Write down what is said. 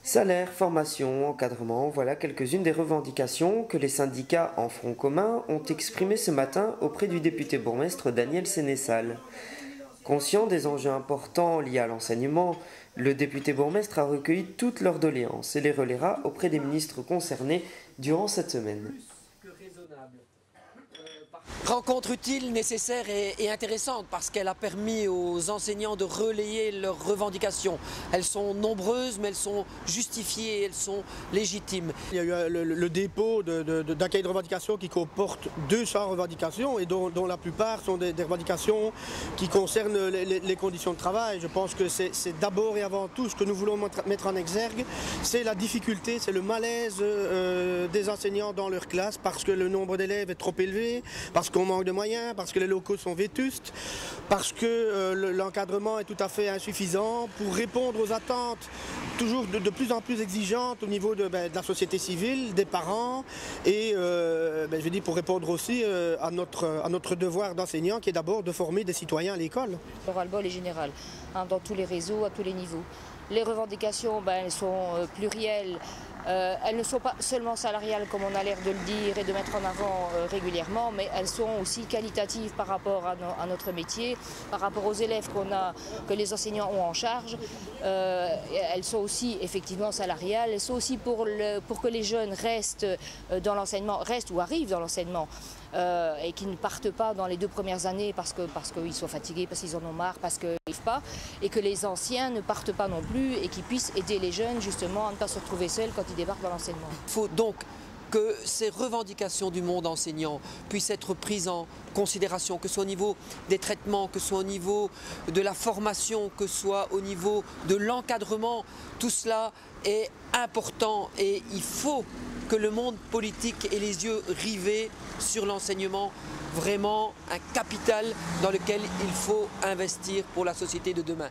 Salaire, formation, encadrement, voilà quelques-unes des revendications que les syndicats en Front commun ont exprimées ce matin auprès du député bourgmestre Daniel Sénéchal. Conscient des enjeux importants liés à l'enseignement, le député bourgmestre a recueilli toutes leurs doléances et les relaiera auprès des ministres concernés durant cette semaine. Rencontre utile, nécessaire et intéressante parce qu'elle a permis aux enseignants de relayer leurs revendications. Elles sont nombreuses mais elles sont justifiées, elles sont légitimes. Il y a eu le dépôt d'un cahier de revendications qui comporte 200 revendications et dont la plupart sont des revendications qui concernent les conditions de travail. Je pense que c'est d'abord et avant tout ce que nous voulons mettre en exergue, c'est la difficulté, c'est le malaise des enseignants dans leur classe parce que le nombre d'élèves est trop élevé, parce qu'on manque de moyens, parce que les locaux sont vétustes, parce que l'encadrement est tout à fait insuffisant pour répondre aux attentes toujours de plus en plus exigeantes au niveau de la société civile, des parents et je dis pour répondre aussi à notre devoir d'enseignant qui est d'abord de former des citoyens à l'école. Le ras-le-bol est général, dans tous les réseaux, à tous les niveaux. Les revendications, elles sont plurielles. Elles ne sont pas seulement salariales comme on a l'air de le dire et de mettre en avant régulièrement, mais elles sont aussi qualitatives par rapport à notre métier, par rapport aux élèves que les enseignants ont en charge. Elles sont aussi effectivement salariales, elles sont aussi pour que les jeunes restent dans l'enseignement, restent ou arrivent dans l'enseignement. Et qui ne partent pas dans les 2 premières années parce qu'ils sont fatigués, parce qu'ils en ont marre, parce qu'ils n'arrivent pas, et que les anciens ne partent pas non plus et qu'ils puissent aider les jeunes justement à ne pas se retrouver seuls quand ils débarquent dans l'enseignement. Il faut donc que ces revendications du monde enseignant puissent être prises en considération, que ce soit au niveau des traitements, que ce soit au niveau de la formation, que ce soit au niveau de l'encadrement. Tout cela est important et il faut que le monde politique ait les yeux rivés sur l'enseignement, vraiment un capital dans lequel il faut investir pour la société de demain.